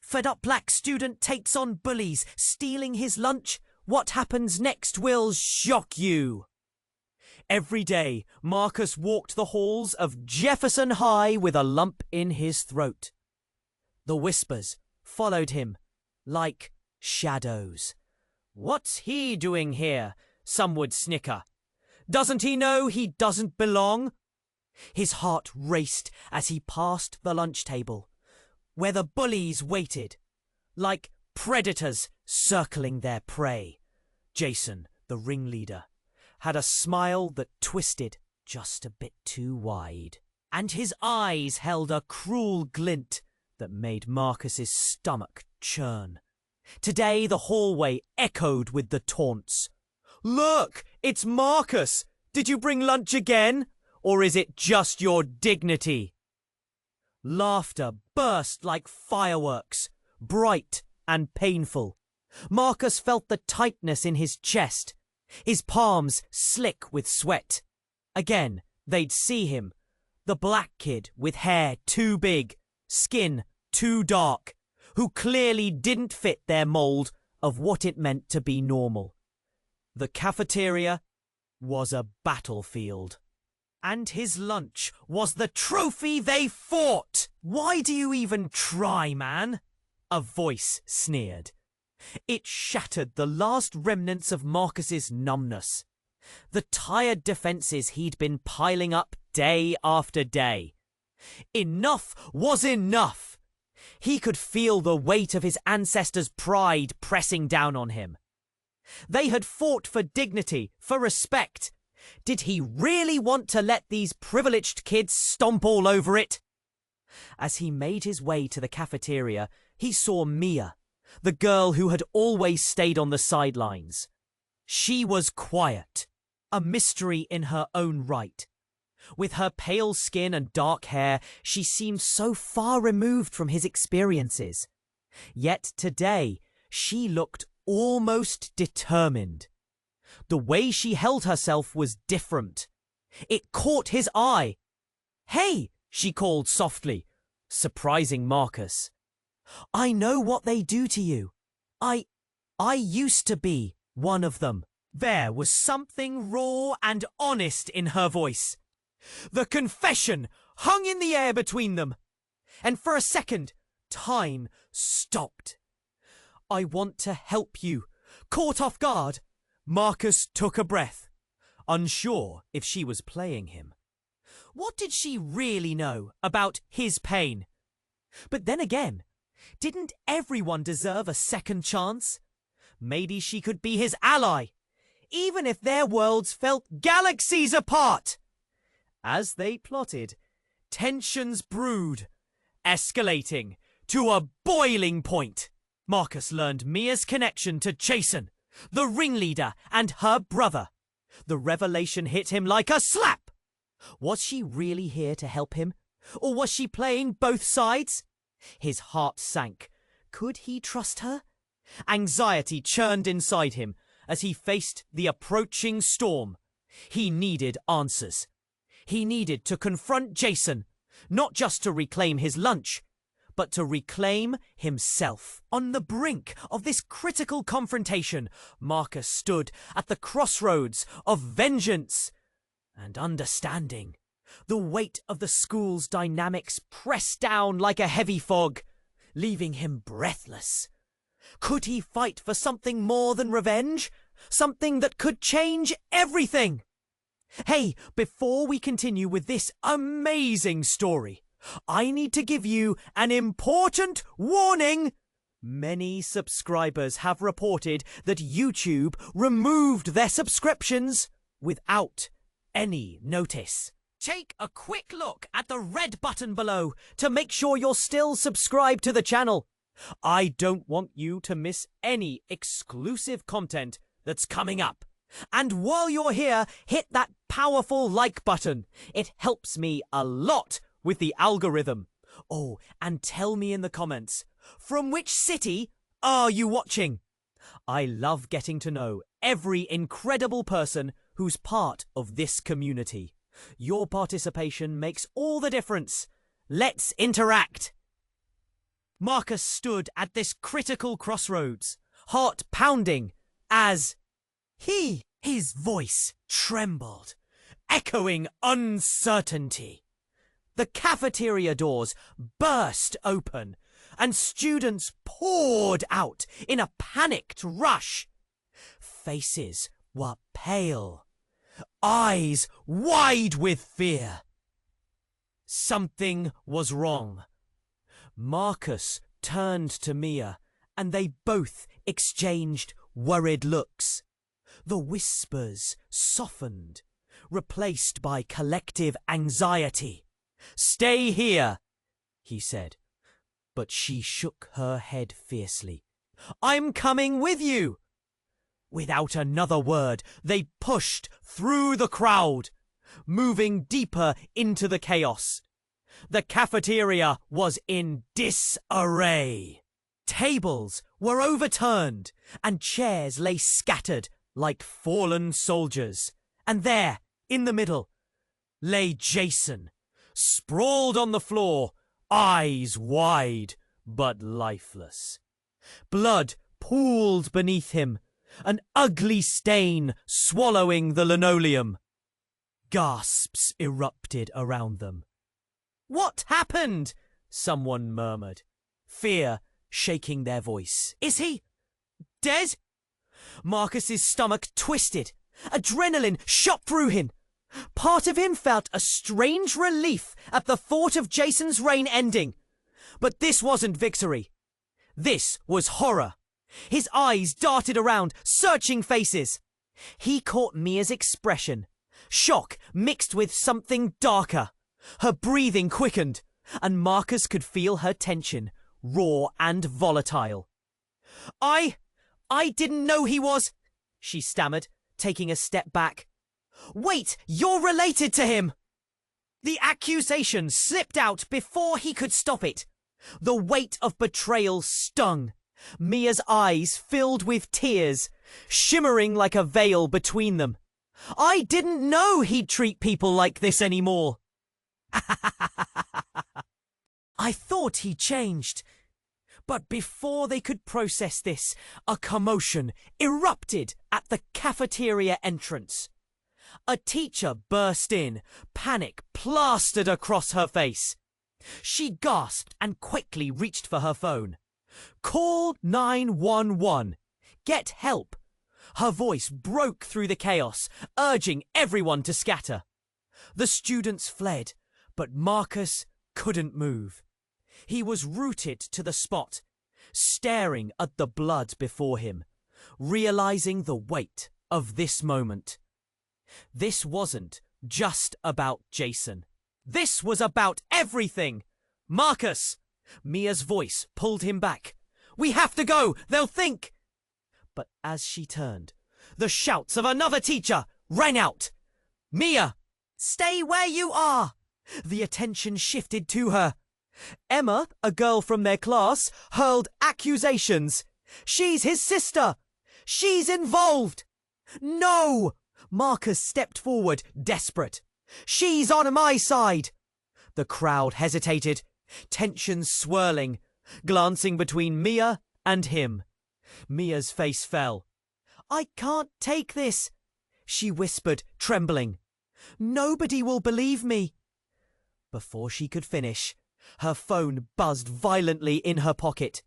Fed up black student takes on bullies, stealing his lunch. What happens next will shock you. Every day, Marcus walked the halls of Jefferson High with a lump in his throat. The whispers followed him like shadows. What's he doing here? Some would snicker. Doesn't he know he doesn't belong? His heart raced as he passed the lunch table, where the bullies waited, like predators circling their prey. Jason, the ringleader, had a smile that twisted just a bit too wide, and his eyes held a cruel glint that made Marcus's stomach churn. Today the hallway echoed with the taunts. Look, it's Marcus! Did you bring lunch again? Or is it just your dignity? Laughter burst like fireworks, bright and painful. Marcus felt the tightness in his chest, his palms slick with sweat. Again, they'd see him, the black kid with hair too big, skin too dark, who clearly didn't fit their mold of what it meant to be normal. The cafeteria was a battlefield. And his lunch was the trophy they fought. Why do you even try, man? A voice sneered. It shattered the last remnants of Marcus's numbness. The tired defenses he'd been piling up day after day. Enough was enough. He could feel the weight of his ancestors' pride pressing down on him. They had fought for dignity, for respect. Did he really want to let these privileged kids stomp all over it? As he made his way to the cafeteria, he saw Mia, the girl who had always stayed on the sidelines. She was quiet, a mystery in her own right. With her pale skin and dark hair, she seemed so far removed from his experiences. Yet today, she looked almost determined. The way she held herself was different. It caught his eye. "Hey," she called softly, surprising Marcus. "I know what they do to you. I used to be one of them." There was something raw and honest in her voice. The confession hung in the air between them. And for a second, time stopped. "I want to help you." Caught off guard, Marcus took a breath, unsure if she was playing him. What did she really know about his pain? But then again, didn't everyone deserve a second chance? Maybe she could be his ally, even if their worlds felt galaxies apart. As they plotted, tensions brewed, escalating to a boiling point. Marcus learned Mia's connection to Jason, the ringleader, and her brother. The revelation hit him like a slap. Was she really here to help him? Or was she playing both sides? His heart sank. Could he trust her? Anxiety churned inside him as he faced the approaching storm. He needed answers. He needed to confront Jason, not just to reclaim his lunch, but to reclaim himself. On the brink of this critical confrontation, Marcus stood at the crossroads of vengeance and understanding. The weight of the school's dynamics pressed down like a heavy fog, leaving him breathless. Could he fight for something more than revenge? Something that could change everything? Hey, before we continue with this amazing story, I need to give you an important warning. Many subscribers have reported that YouTube removed their subscriptions without any notice. Take a quick look at the red button below to make sure you're still subscribed to the channel. I don't want you to miss any exclusive content that's coming up. And while you're here, hit that powerful like button. It helps me a lot with the algorithm. Oh, and tell me in the comments, from which city are you watching? I love getting to know every incredible person who's part of this community. Your participation makes all the difference. Let's interact. Marcus stood at this critical crossroads, heart pounding, as his voice trembled, echoing uncertainty. The cafeteria doors burst open, and students poured out in a panicked rush. Faces were pale, eyes wide with fear. Something was wrong. Marcus turned to Mia, and they both exchanged worried looks. The whispers softened, replaced by collective anxiety. "Stay here," he said, but she shook her head fiercely. "I'm coming with you." Without another word, they pushed through the crowd, moving deeper into the chaos. The cafeteria was in disarray. Tables were overturned, and chairs lay scattered like fallen soldiers. And there, in the middle, lay Jason, sprawled on the floor, eyes wide but lifeless. Blood pooled beneath him, an ugly stain swallowing the linoleum. Gasps erupted around them. "What happened?" someone murmured, fear shaking their voice. "Is he dead?" Marcus's stomach twisted. Adrenaline shot through him. Part of him felt a strange relief at the thought of Jason's reign ending. But this wasn't victory. This was horror. His eyes darted around, searching faces. He caught Mia's expression, shock mixed with something darker. Her breathing quickened, and Marcus could feel her tension, raw and volatile. I didn't know he was," she stammered, taking a step back. "Wait, you're related to him!" The accusation slipped out before he could stop it. The weight of betrayal stung. Mia's eyes filled with tears, shimmering like a veil between them. "I didn't know he'd treat people like this anymore." "I thought he changed." But before they could process this, a commotion erupted at the cafeteria entrance. A teacher burst in, panic plastered across her face. She gasped and quickly reached for her phone. "Call 911. Get help." Her voice broke through the chaos, urging everyone to scatter. The students fled, but Marcus couldn't move. He was rooted to the spot, staring at the blood before him, realizing the weight of this moment. This wasn't just about Jason. This was about everything. "Marcus!" Mia's voice pulled him back. "We have to go! They'll think—" But as she turned, the shouts of another teacher rang out. "Mia! Stay where you are!" The attention shifted to her. Emma, a girl from their class, hurled accusations. "She's his sister! She's involved!" "No!" Marcus stepped forward, desperate. "She's on my side!" The crowd hesitated, tension swirling, glancing between Mia and him. Mia's face fell. "I can't take this," she whispered, trembling. "Nobody will believe me." Before she could finish, her phone buzzed violently in her pocket.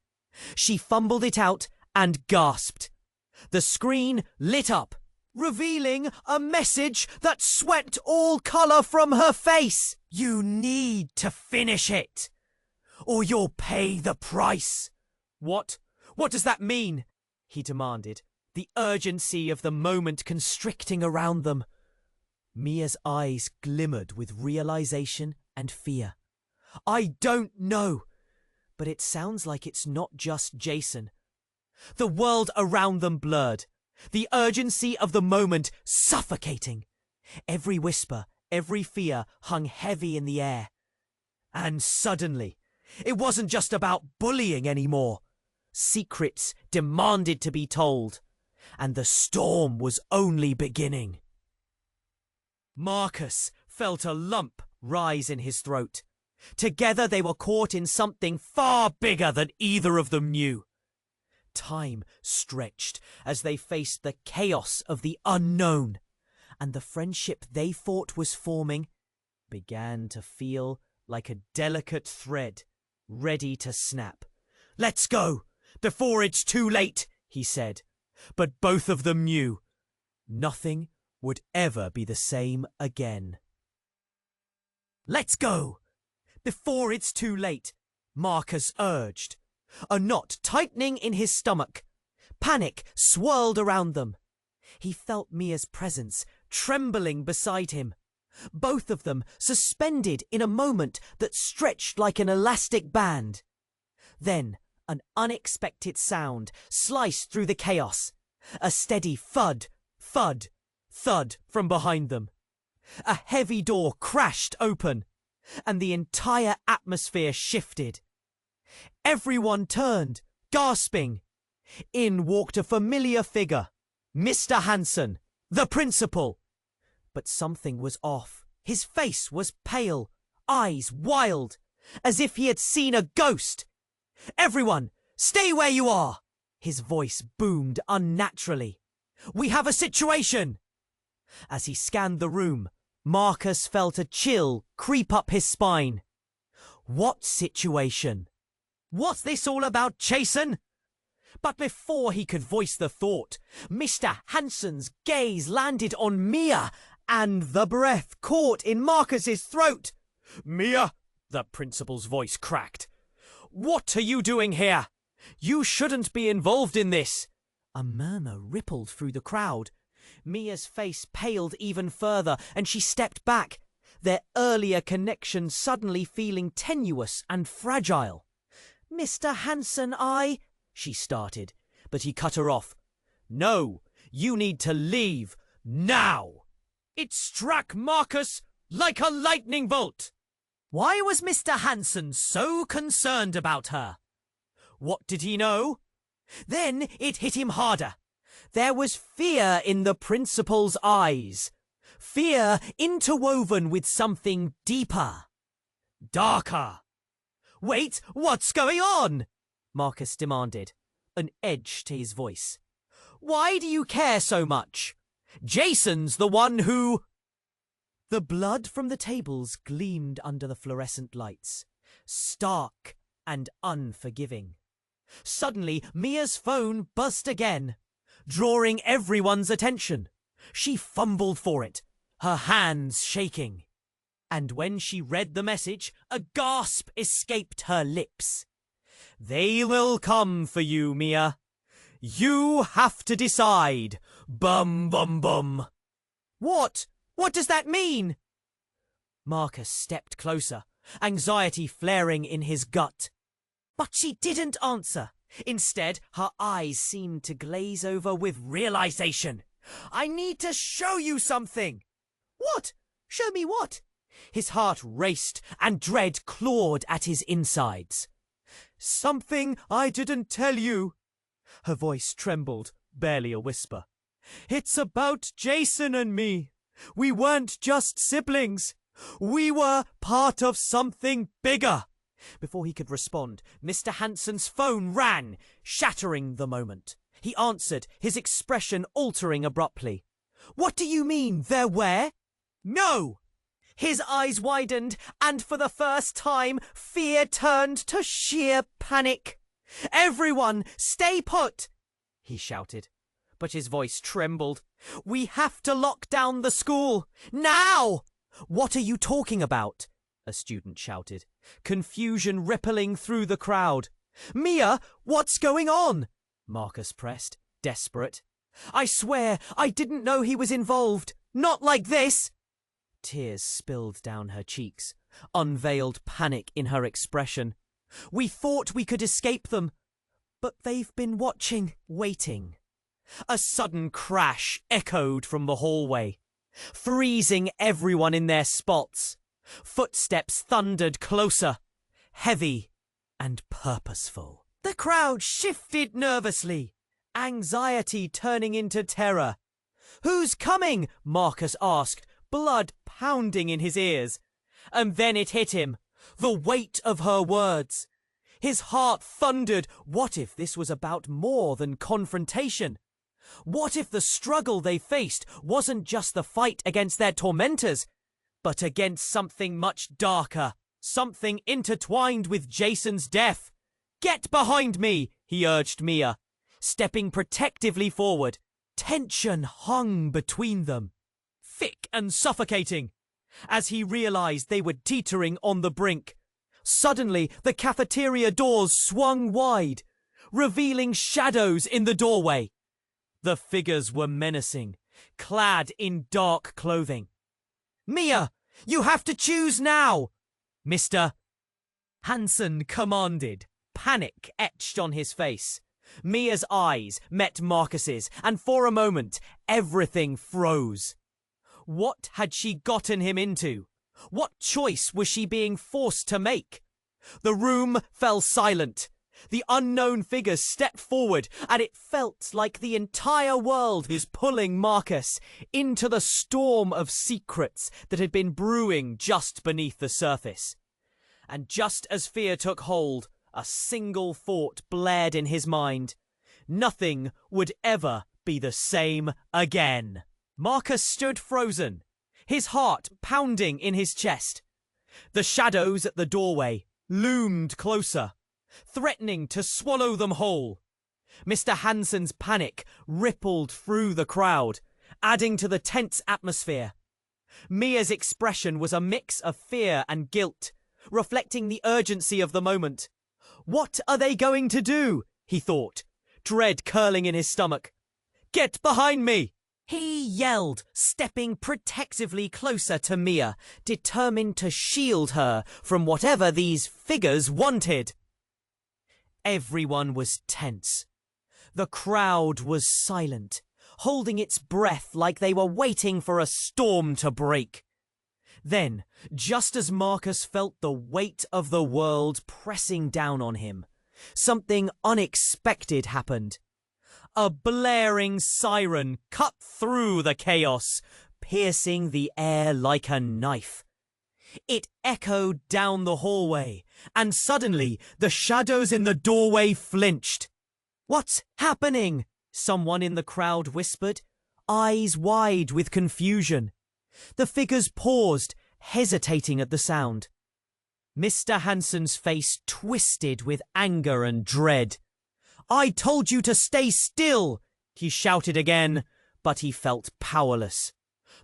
She fumbled it out and gasped. The screen lit up, revealing a message that swept all colour from her face. "You need to finish it, or you'll pay the price." What does that mean?" he demanded, the urgency of the moment constricting around them. Mia's eyes glimmered with realization and fear. "I don't know, but it sounds like it's not just Jason." The world around them blurred, the urgency of the moment suffocating. Every whisper, every fear hung heavy in the air. And suddenly, it wasn't just about bullying anymore. Secrets demanded to be told, and the storm was only beginning. Marcus felt a lump rise in his throat. Together they were caught in something far bigger than either of them knew. Time stretched as they faced the chaos of the unknown, and the friendship they thought was forming began to feel like a delicate thread ready to snap. "Let's go, before it's too late," he said. But both of them knew nothing would ever be the same again. "Let's go, before it's too late," Marcus urged, a knot tightening in his stomach. Panic swirled around them. He felt Mia's presence trembling beside him, both of them suspended in a moment that stretched like an elastic band. Then an unexpected sound sliced through the chaos. A steady thud, thud, thud from behind them. A heavy door crashed open, and the entire atmosphere shifted. Everyone turned, gasping. In walked a familiar figure, Mr. Hanson, the principal. But something was off. His face was pale, eyes wild, as if he had seen a ghost. "Everyone, stay where you are!" His voice boomed unnaturally. "We have a situation!" As he scanned the room, Marcus felt a chill creep up his spine. What situation? What's this all about, Jason? But before he could voice the thought, Mr. Hanson's gaze landed on Mia, and the breath caught in Marcus's throat. "Mia!" the principal's voice cracked. "What are you doing here? You shouldn't be involved in this." A murmur rippled through the crowd. Mia's face paled even further, and she stepped back, their earlier connection suddenly feeling tenuous and fragile. "Mr. Hanson, she started, but he cut her off. "No, you need to leave, now!" It struck Marcus like a lightning bolt. Why was Mr. Hanson so concerned about her? What did he know? Then it hit him harder. There was fear in the principal's eyes. Fear interwoven with something deeper, darker. "Wait, what's going on?" Marcus demanded, an edge to his voice. "Why do you care so much? Jason's the one who—" The blood from the tables gleamed under the fluorescent lights, stark and unforgiving. Suddenly, Mia's phone buzzed again, drawing everyone's attention. She fumbled for it, her hands shaking. And when she read the message, a gasp escaped her lips. "They will come for you, Mia. You have to decide. Bum, bum, bum." What? What does that mean? Marcus stepped closer, anxiety flaring in his gut. But she didn't answer. Instead, her eyes seemed to glaze over with realization. "I need to show you something." "What? Show me what?" His heart raced and dread clawed at his insides. "Something I didn't tell you." Her voice trembled, barely a whisper. "It's about Jason and me. We weren't just siblings. We were part of something bigger." Before he could respond, Mr. Hanson's phone rang, shattering the moment. He answered, his expression altering abruptly. "What do you mean, they're where?" "No!" His eyes widened, and for the first time, fear turned to sheer panic. "Everyone, stay put!" he shouted, but his voice trembled. "We have to lock down the school, now!" "What are you talking about?" a student shouted, confusion rippling through the crowd. "Mia, what's going on?" Marcus pressed, desperate. "I swear, I didn't know he was involved. Not like this!" Tears spilled down her cheeks, unveiled panic in her expression. "We thought we could escape them, but they've been watching, waiting." A sudden crash echoed from the hallway, freezing everyone in their spots. Footsteps thundered closer, heavy and purposeful. The crowd shifted nervously, anxiety turning into terror. "Who's coming?" Marcus asked, blood pounding in his ears. And then it hit him. The weight of her words. His heart thundered. What if this was about more than confrontation? What if the struggle they faced wasn't just the fight against their tormentors, but against something much darker, something intertwined with Jason's death? "Get behind me," he urged Mia, stepping protectively forward. Tension hung between them, thick and suffocating, as he realized they were teetering on the brink. Suddenly, the cafeteria doors swung wide, revealing shadows in the doorway. The figures were menacing, clad in dark clothing. "Mia, you have to choose now!" Mr. Hansen commanded, panic etched on his face. Mia's eyes met Marcus's, and for a moment, everything froze. What had she gotten him into? What choice was she being forced to make? The room fell silent. The unknown figures stepped forward, and it felt like the entire world was pulling Marcus into the storm of secrets that had been brewing just beneath the surface. And just as fear took hold, a single thought blared in his mind. Nothing would ever be the same again. Marcus stood frozen, his heart pounding in his chest. The shadows at the doorway loomed closer, threatening to swallow them whole. Mr. Hansen's panic rippled through the crowd, adding to the tense atmosphere. Mia's expression was a mix of fear and guilt, reflecting the urgency of the moment. What are they going to do? He thought, dread curling in his stomach. "Get behind me!" he yelled, stepping protectively closer to Mia, determined to shield her from whatever these figures wanted. Everyone was tense. The crowd was silent, holding its breath like they were waiting for a storm to break. Then, just as Marcus felt the weight of the world pressing down on him, something unexpected happened. A blaring siren cut through the chaos, piercing the air like a knife. It echoed down the hallway, and suddenly the shadows in the doorway flinched. "What's happening?" someone in the crowd whispered, eyes wide with confusion. The figures paused, hesitating at the sound. Mr. Hansen's face twisted with anger and dread. "I told you to stay still!" he shouted again, but he felt powerless.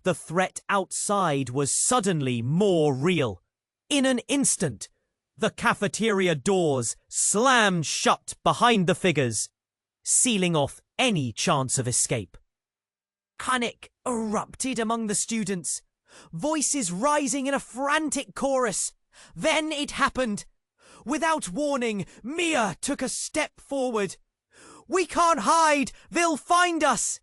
The threat outside was suddenly more real. In an instant, the cafeteria doors slammed shut behind the figures, sealing off any chance of escape. Panic erupted among the students, voices rising in a frantic chorus. Then it happened. Without warning, Mia took a step forward. "We can't hide! They'll find us!"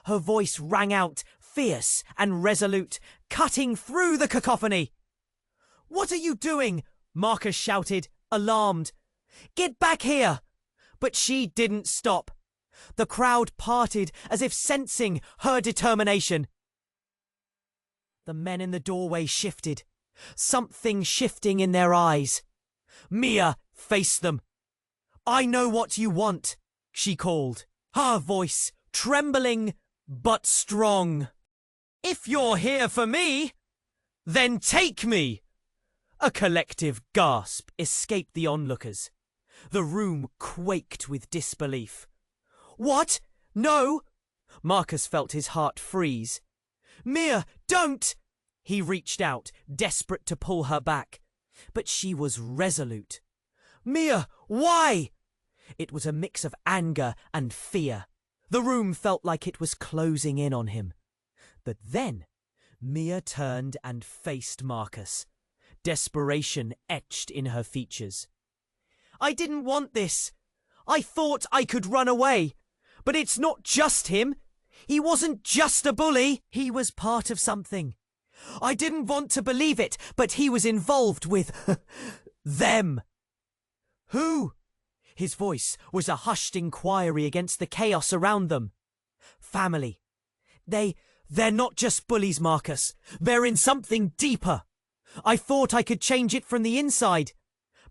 Her voice rang out, fierce and resolute, cutting through the cacophony. "What are you doing?" Marcus shouted, alarmed. "Get back here!" But she didn't stop. The crowd parted as if sensing her determination. The men in the doorway shifted, something shifting in their eyes. Mia faced them. "I know what you want," she called, her voice trembling but strong. "If you're here for me, then take me!" A collective gasp escaped the onlookers. The room quaked with disbelief. "What? No!" Marcus felt his heart freeze. "Mia, don't!" He reached out, desperate to pull her back. But she was resolute. "Mia, why?" It was a mix of anger and fear. The room felt like it was closing in on him. But then, Mia turned and faced Marcus, desperation etched in her features. "I didn't want this. I thought I could run away. But it's not just him. He wasn't just a bully. He was part of something. I didn't want to believe it, but he was involved with them." "Who?" His voice was a hushed inquiry against the chaos around them. "Family. They're not just bullies, Marcus. They're in something deeper. I thought I could change it from the inside,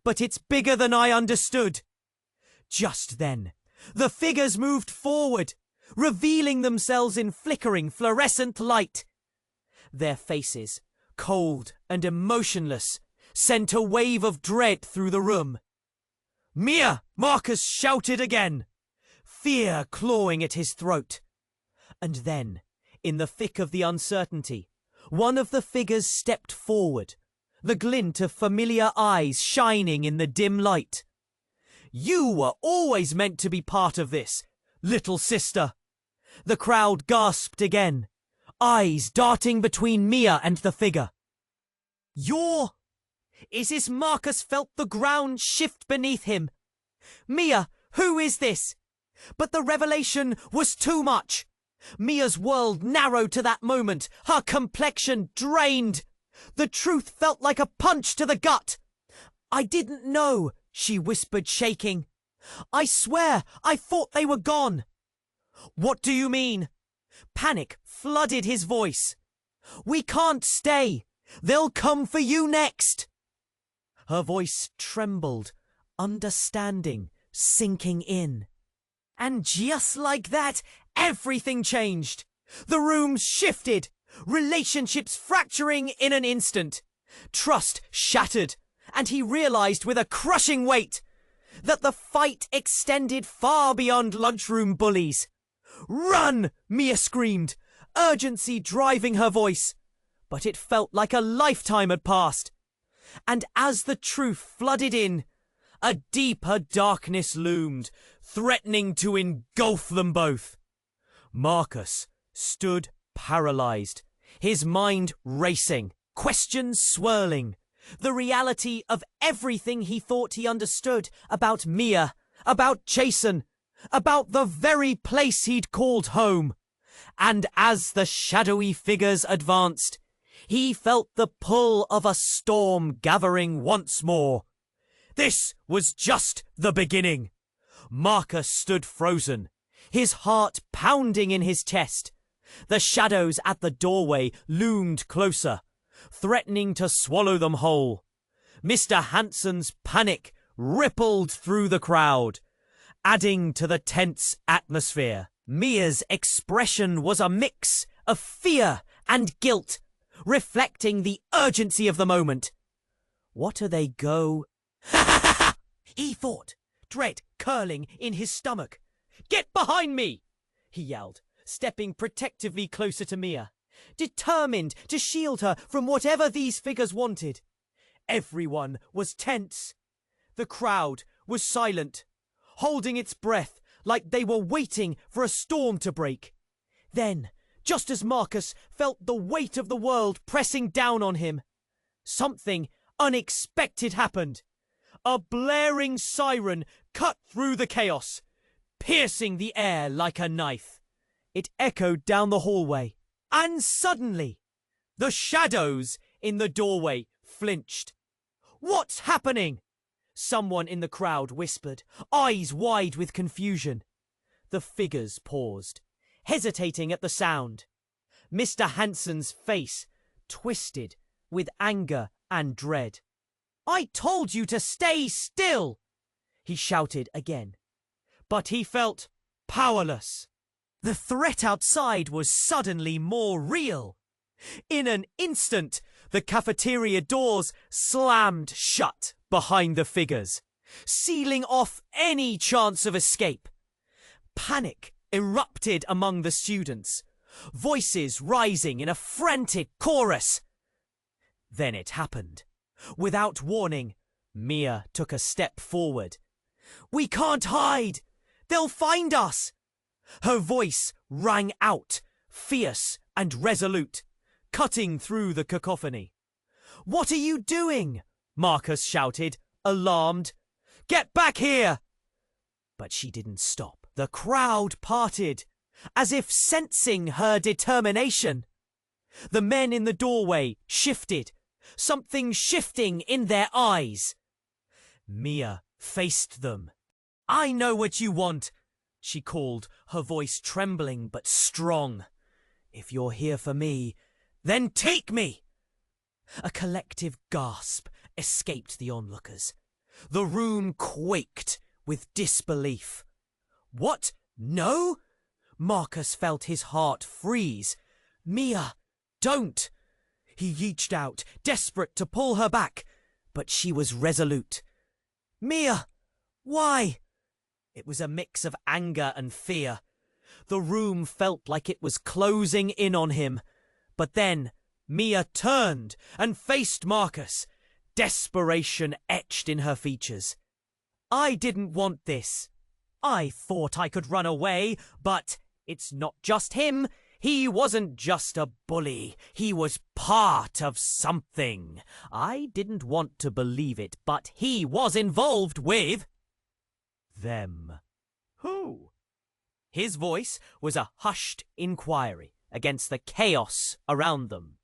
but it's bigger than I understood. Just then, the figures moved forward, revealing themselves in flickering fluorescent light. Their faces, cold and emotionless, sent a wave of dread through the room. "Mia!" Marcus shouted again, fear clawing at his throat. And then, in the thick of the uncertainty, one of the figures stepped forward, the glint of familiar eyes shining in the dim light. "You were always meant to be part of this, little sister." The crowd gasped again, eyes darting between Mia and the figure. As Marcus felt the ground shift beneath him. "Mia, who is this?" But the revelation was too much. Mia's world narrowed to that moment, her complexion drained. The truth felt like a punch to the gut. "I didn't know," she whispered, shaking. "I swear, I thought they were gone." "What do you mean?" Panic flooded his voice. "We can't stay. They'll come for you next." Her voice trembled, understanding, sinking in. And just like that, everything changed. The room shifted, relationships fracturing in an instant. Trust shattered, and he realized with a crushing weight that the fight extended far beyond lunchroom bullies. "Run!" Mia screamed, urgency driving her voice. But it felt like a lifetime had passed. And as the truth flooded in, a deeper darkness loomed, threatening to engulf them both. Marcus stood paralyzed, his mind racing, questions swirling, the reality of everything he thought he understood about Mia, about Jason, about the very place he'd called home. And as the shadowy figures advanced, he felt the pull of a storm gathering once more. This was just the beginning. Marcus stood frozen, his heart pounding in his chest. The shadows at the doorway loomed closer, threatening to swallow them whole. Mr. Hanson's panic rippled through the crowd, adding to the tense atmosphere. Mia's expression was a mix of fear and guilt, reflecting the urgency of the moment. What are they go? He thought, dread curling in his stomach. "Get behind me!" he yelled, stepping protectively closer to Mia, determined to shield her from whatever these figures wanted. Everyone was tense. The crowd was silent, holding its breath like they were waiting for a storm to break. Then, just as Marcus felt the weight of the world pressing down on him, something unexpected happened. A blaring siren cut through the chaos, piercing the air like a knife. It echoed down the hallway, and suddenly, the shadows in the doorway flinched. "What's happening?" someone in the crowd whispered, eyes wide with confusion. The figures paused, hesitating at the sound. Mr. Hanson's face twisted with anger and dread. "I told you to stay still!" he shouted again. But he felt powerless. The threat outside was suddenly more real. In an instant, the cafeteria doors slammed shut behind the figures, sealing off any chance of escape. Panic erupted among the students, voices rising in a frantic chorus. Then it happened. Without warning, Mia took a step forward. "We can't hide! They'll find us!" Her voice rang out, fierce and resolute, cutting through the cacophony. "What are you doing?" Marcus shouted, alarmed. "Get back here!" But she didn't stop. The crowd parted, as if sensing her determination. The men in the doorway shifted, something shifting in their eyes. Mia faced them. "I know what you want," she called, her voice trembling but strong. "If you're here for me, then take me!" A collective gasp escaped the onlookers. The room quaked with disbelief. What? No? Marcus felt his heart freeze. Mia, don't! He yeeched out, desperate to pull her back, but she was resolute. Mia, why? It was a mix of anger and fear. The room felt like it was closing in on him. But then Mia turned and faced Marcus. Desperation etched in her features. I didn't want this. I thought I could run away, but it's not just him. He wasn't just a bully. He was part of something. I didn't want to believe it, but he was involved with them. Who? His voice was a hushed inquiry against the chaos around them.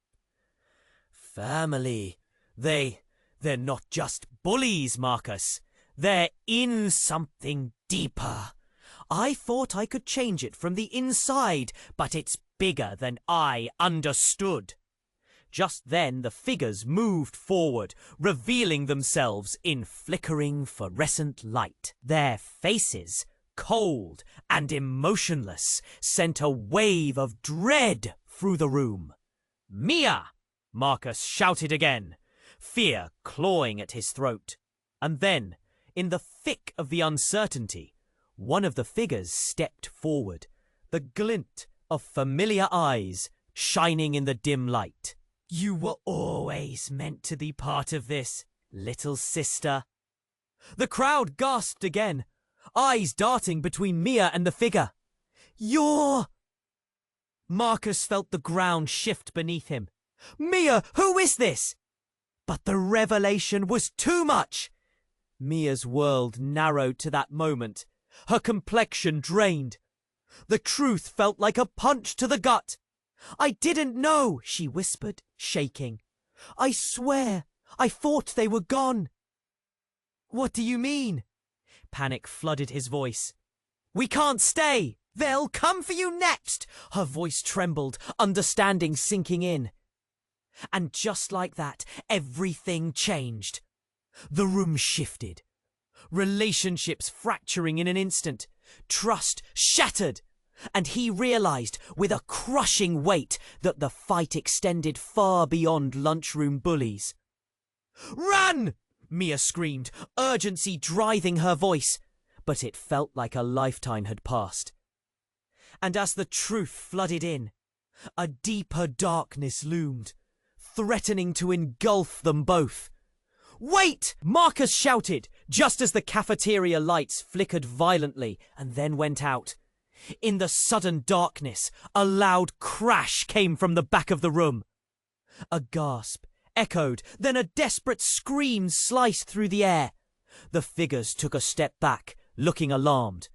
Family. They're not just bullies, Marcus. They're in something deeper. I thought I could change it from the inside, but it's bigger than I understood. Just then the figures moved forward, revealing themselves in flickering fluorescent light. Their faces, cold and emotionless, sent a wave of dread through the room. Mia! Marcus shouted again, fear clawing at his throat. And then, in the thick of the uncertainty, one of the figures stepped forward, the glint of familiar eyes shining in the dim light. You were always meant to be part of this, little sister. The crowd gasped again, eyes darting between Mia and the figure. You're... Marcus felt the ground shift beneath him. Mia, who is this? But the revelation was too much. Mia's world narrowed to that moment, her complexion drained. The truth felt like a punch to the gut. I didn't know, she whispered, shaking. I swear, I thought they were gone. What do you mean? Panic flooded his voice. We can't stay. They'll come for you next. Her voice trembled, understanding sinking in. And just like that, everything changed. The room shifted. Relationships fracturing in an instant. Trust shattered. And he realized with a crushing weight that the fight extended far beyond lunchroom bullies. Run! Mia screamed, urgency driving her voice. But it felt like a lifetime had passed. And as the truth flooded in, a deeper darkness loomed, threatening to engulf them both. Wait! Marcus shouted, just as the cafeteria lights flickered violently and then went out. In the sudden darkness, a loud crash came from the back of the room. A gasp echoed, then a desperate scream sliced through the air. The figures took a step back, looking alarmed.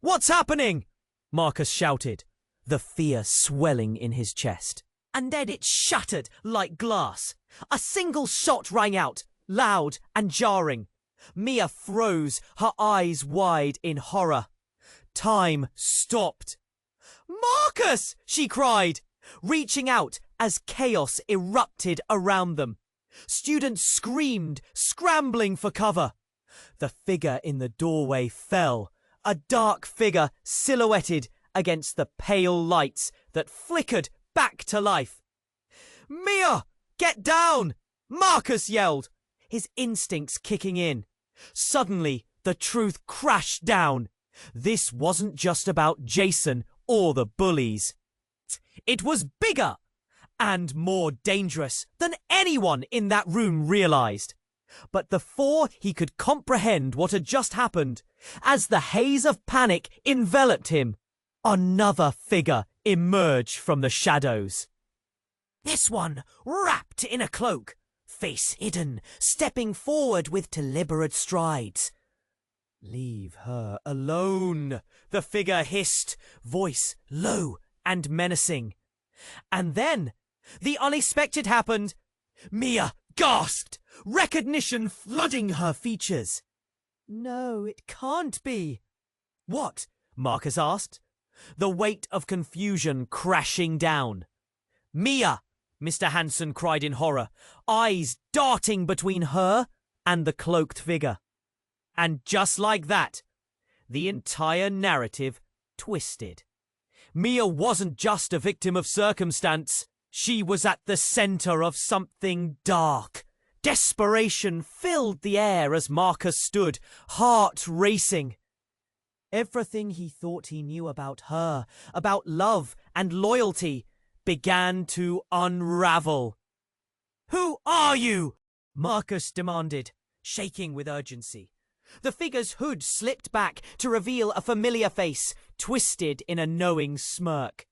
What's happening? Marcus shouted, the fear swelling in his chest. And then it shattered like glass. A single shot rang out, loud and jarring. Mia froze, her eyes wide in horror. Time stopped. Marcus! She cried, reaching out as chaos erupted around them. Students screamed, scrambling for cover. The figure in the doorway fell, a dark figure silhouetted against the pale lights that flickered back to life. Mia! Get down! Marcus yelled, his instincts kicking in. Suddenly, the truth crashed down. This wasn't just about Jason or the bullies. It was bigger and more dangerous than anyone in that room realized. But before he could comprehend what had just happened, as the haze of panic enveloped him, another figure emerged from the shadows. This one wrapped in a cloak, face hidden, stepping forward with deliberate strides. Leave her alone, the figure hissed, voice low and menacing. And then, the unexpected happened. Mia gasped, recognition flooding her features. No, it can't be. What? Marcus asked, the weight of confusion crashing down. Mia! Mr. Hanson cried in horror, eyes darting between her and the cloaked figure. And just like that, the entire narrative twisted. Mia wasn't just a victim of circumstance. She was at the center of something dark. Desperation filled the air as Marcus stood, heart racing. Everything he thought he knew about her, about love and loyalty, began to unravel. "Who are you?" Marcus demanded, shaking with urgency. The figure's hood slipped back to reveal a familiar face, twisted in a knowing smirk.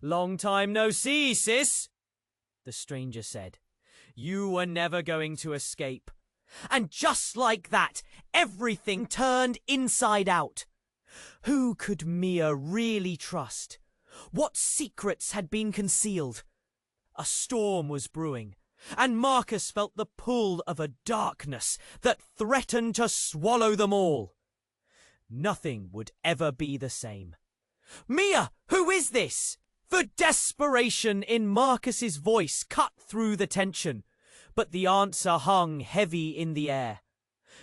"Long time no see, sis," the stranger said. "You were never going to escape." And just like that, everything turned inside out. Who could Mia really trust? What secrets had been concealed? A storm was brewing, and Marcus felt the pull of a darkness that threatened to swallow them all. Nothing would ever be the same. "Mia, who is this?" The desperation in Marcus's voice cut through the tension, but the answer hung heavy in the air.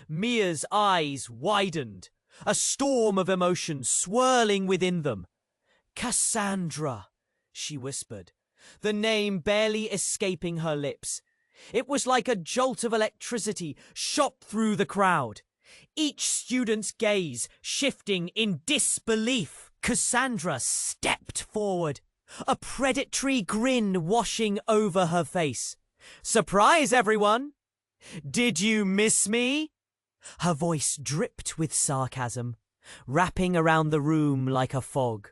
Mia's eyes widened, a storm of emotion swirling within them. "Cassandra," she whispered, the name barely escaping her lips. It was like a jolt of electricity shot through the crowd, each student's gaze shifting in disbelief. Cassandra stepped forward, a predatory grin washing over her face. "Surprise, everyone! Did you miss me?" Her voice dripped with sarcasm, wrapping around the room like a fog.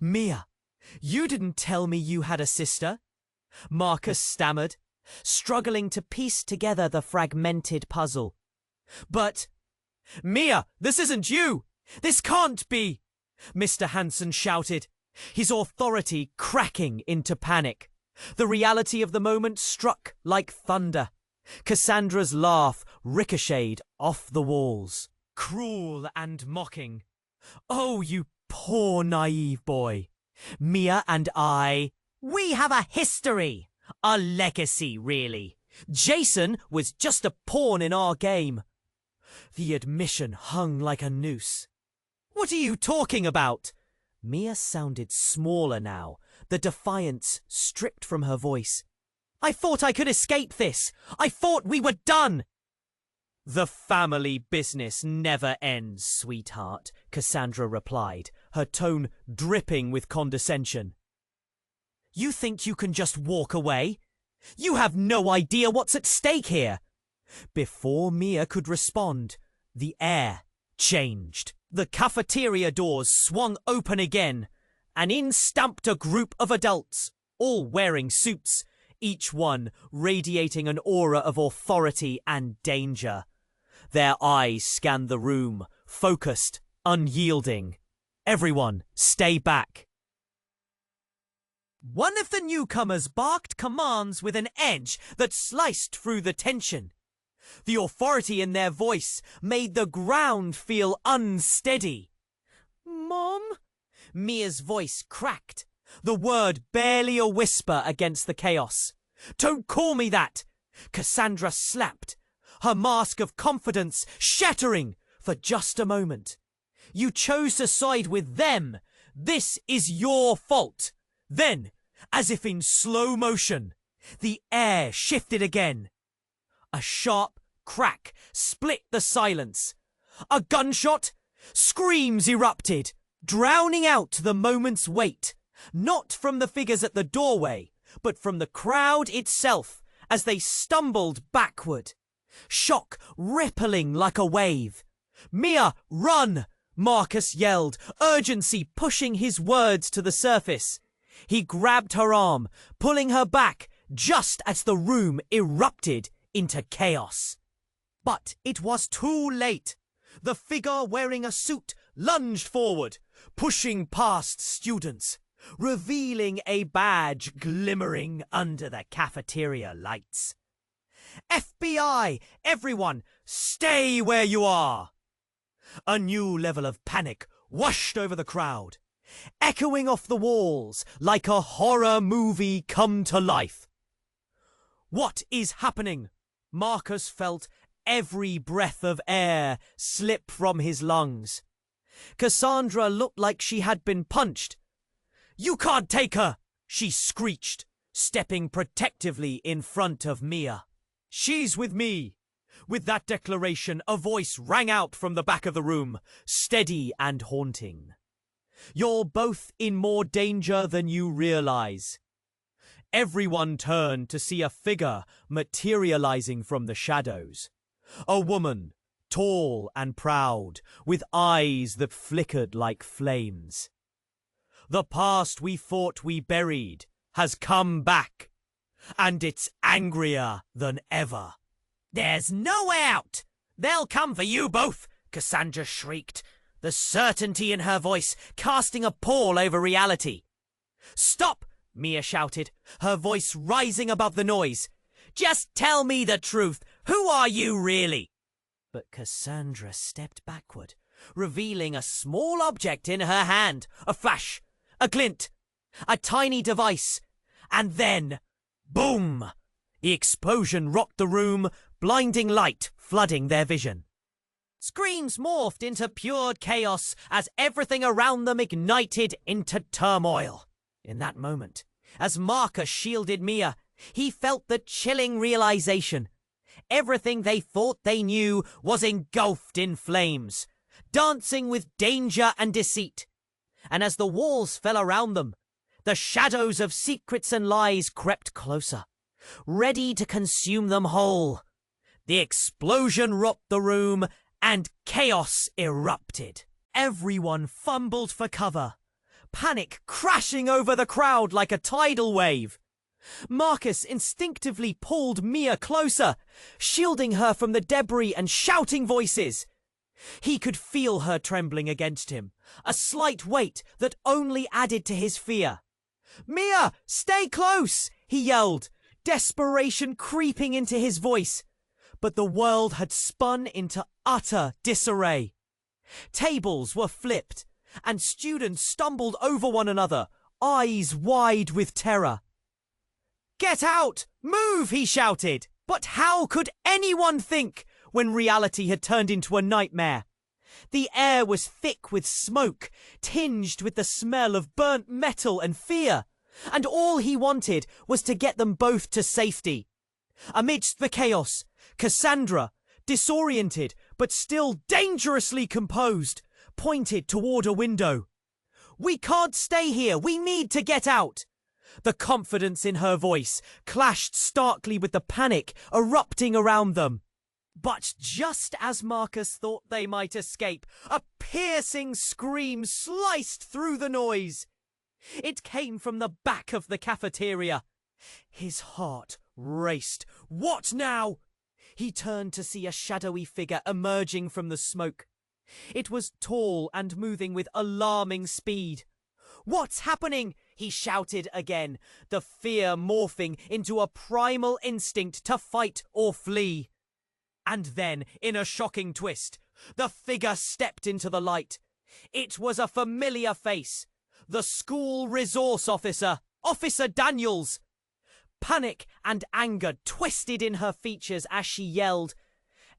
"Mia, you didn't tell me you had a sister," Marcus stammered, struggling to piece together the fragmented puzzle. "But, Mia, this isn't you! This can't be!" Mr. Hanson shouted, his authority cracking into panic. The reality of the moment struck like thunder. Cassandra's laugh ricocheted off the walls, cruel and mocking. "Oh, you poor naive boy. Mia and we have a history, a legacy, really. Jason was just a pawn in our game." The admission hung like a noose. "What are you talking about?" Mia sounded smaller now, the defiance stripped from her voice. "I thought I could escape this. I thought we were done." "The family business never ends, sweetheart," Cassandra replied, her tone dripping with condescension. "You think you can just walk away? You have no idea what's at stake here." Before Mia could respond, the air changed. The cafeteria doors swung open again, and in stamped a group of adults, all wearing suits, each one radiating an aura of authority and danger. Their eyes scanned the room, focused, unyielding. "Everyone, stay back." One of the newcomers barked commands with an edge that sliced through the tension. The authority in their voice made the ground feel unsteady. "Mom?" Mia's voice cracked, the word barely a whisper against the chaos. "Don't call me that!" Cassandra slapped, her mask of confidence shattering for just a moment. "You chose to side with them. This is your fault." Then, as if in slow motion, the air shifted again. A sharp crack split the silence. A gunshot? Screams erupted, drowning out the moment's wait, not from the figures at the doorway, but from the crowd itself as they stumbled backward. Shock rippling like a wave. "Mia, run!" Marcus yelled, urgency pushing his words to the surface. He grabbed her arm, pulling her back just as the room erupted into chaos. But it was too late. The figure wearing a suit lunged forward, pushing past students, revealing a badge glimmering under the cafeteria lights. "FBI! Everyone, stay where you are!" A new level of panic washed over the crowd. echoing off the walls like a horror movie come to life. What is happening? Marcus felt every breath of air slip from his lungs. Cassandra looked like she had been punched. "You can't take her!" she screeched, stepping protectively in front of Mia. "She's with me!" With that declaration, a voice rang out from the back of the room, steady and haunting. "You're both in more danger than you realize." Everyone turned to see a figure materializing from the shadows. A woman, tall and proud, with eyes that flickered like flames. "The past we thought we buried has come back, and it's angrier than ever." "There's no way out! They'll come for you both!" Cassandra shrieked, the certainty in her voice casting a pall over reality. "Stop!" Mia shouted, her voice rising above the noise. "Just tell me the truth. Who are you really?" But Cassandra stepped backward, revealing a small object in her hand. A flash, a glint, a tiny device, and then, boom! The explosion rocked the room, blinding light flooding their vision. Screams morphed into pure chaos as everything around them ignited into turmoil. In that moment, as Marcus shielded Mia, he felt the chilling realization. Everything they thought they knew was engulfed in flames, dancing with danger and deceit. And as the walls fell around them, the shadows of secrets and lies crept closer, ready to consume them whole. The explosion rocked the room, and chaos erupted. Everyone fumbled for cover, panic crashing over the crowd like a tidal wave. Marcus instinctively pulled Mia closer, shielding her from the debris and shouting voices. He could feel her trembling against him, a slight weight that only added to his fear. "Mia, stay close!" he yelled, desperation creeping into his voice. But the world had spun into utter disarray. Tables were flipped, and students stumbled over one another, eyes wide with terror. "Get out! Move!" he shouted. But how could anyone think when reality had turned into a nightmare? The air was thick with smoke, tinged with the smell of burnt metal and fear, and all he wanted was to get them both to safety. Amidst the chaos, Cassandra, disoriented but still dangerously composed, pointed toward a window. "We can't stay here! We need to get out!" The confidence in her voice clashed starkly with the panic erupting around them. But just as Marcus thought they might escape, a piercing scream sliced through the noise. It came from the back of the cafeteria. His heart raced. What now? He turned to see a shadowy figure emerging from the smoke. It was tall and moving with alarming speed. "What's happening?" he shouted again, the fear morphing into a primal instinct to fight or flee. And then, in a shocking twist, the figure stepped into the light. It was a familiar face, the school resource officer, Officer Daniels. Panic and anger twisted in her features as she yelled,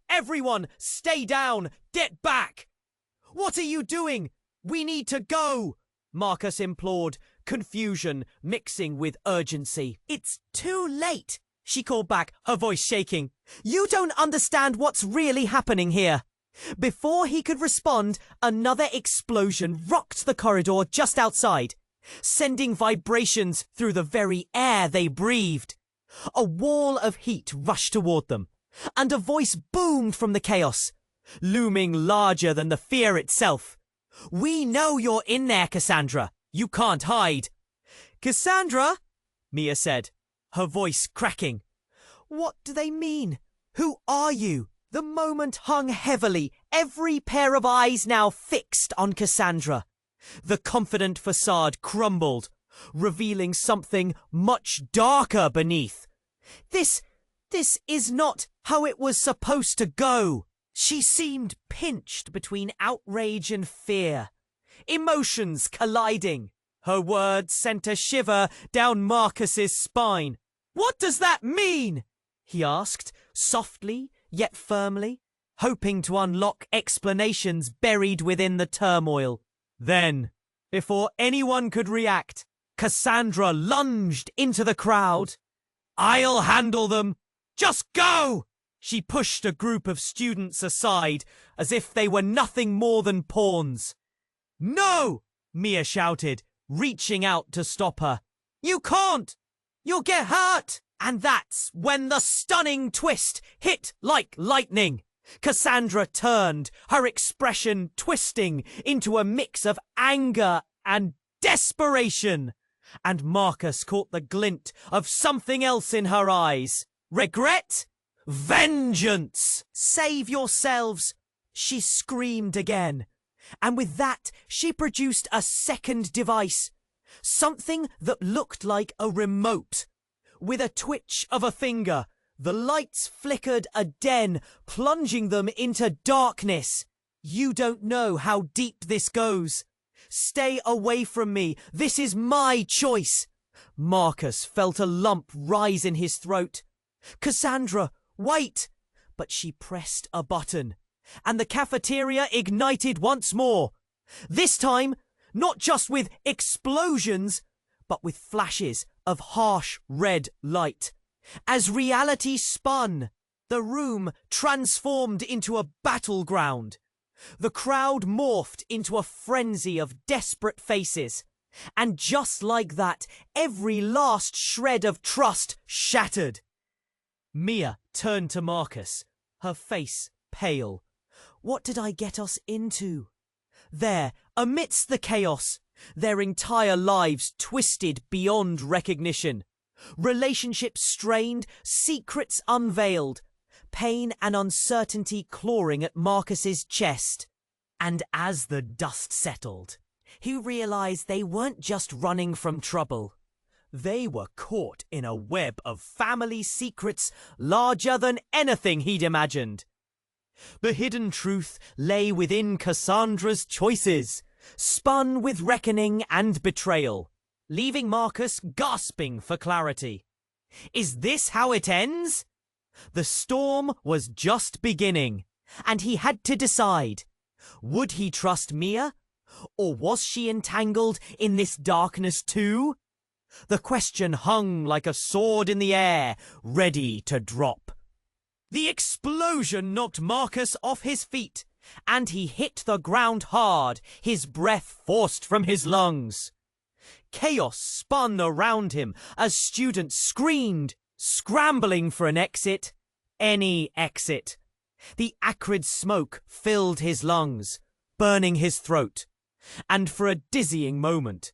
"Everyone, stay down! Get back!" "What are you doing? We need to go!" Marcus implored, confusion mixing with urgency. "It's too late," she called back, her voice shaking. "You don't understand what's really happening here." Before he could respond, another explosion rocked the corridor just outside, sending vibrations through the very air they breathed. A wall of heat rushed toward them, and a voice boomed from the chaos, looming larger than the fear itself. "We know you're in there, Cassandra. You can't hide." "Cassandra?" Mia said, her voice cracking. "What do they mean? Who are you?" The moment hung heavily, every pair of eyes now fixed on Cassandra. The confident facade crumbled, revealing something much darker beneath. This is not how it was supposed to go." She seemed pinched between outrage and fear. emotions colliding. Her words sent a shiver down Marcus's spine. "What does that mean?" he asked, softly yet firmly, hoping to unlock explanations buried within the turmoil. Then, before anyone could react, Cassandra lunged into the crowd. "I'll handle them! Just go!" She pushed a group of students aside as if they were nothing more than pawns. "No!" Mia shouted, reaching out to stop her. "You can't! You'll get hurt!" And that's when the stunning twist hit like lightning. Cassandra turned, her expression twisting into a mix of anger and desperation. And Marcus caught the glint of something else in her eyes. Regret? Vengeance! "Save yourselves!" she screamed again. And with that, she produced a second device. Something that looked like a remote. With a twitch of a finger, the lights flickered again, plunging them into darkness. "You don't know how deep this goes. Stay away from me. This is my choice." Marcus felt a lump rise in his throat. "Cassandra, wait!" But she pressed a button, and the cafeteria ignited once more. This time, not just with explosions, but with flashes of harsh red light. As reality spun, the room transformed into a battleground. The crowd morphed into a frenzy of desperate faces. And just like that, every last shred of trust shattered. Mia turned to Marcus, her face pale. What did I get us into? There, amidst the chaos, their entire lives twisted beyond recognition. Relationships strained, secrets unveiled, pain and uncertainty clawing at Marcus's chest. And as the dust settled, he realized they weren't just running from trouble. They were caught in a web of family secrets larger than anything he'd imagined. The hidden truth lay within Cassandra's choices, spun with reckoning and betrayal, leaving Marcus gasping for clarity. Is this how it ends? The storm was just beginning, and he had to decide. Would he trust Mia? Or was she entangled in this darkness too? The question hung like a sword in the air, ready to drop. The explosion knocked Marcus off his feet, and he hit the ground hard, his breath forced from his lungs. Chaos spun around him as students screamed, scrambling for an exit. Any exit. The acrid smoke filled his lungs, burning his throat. And for a dizzying moment,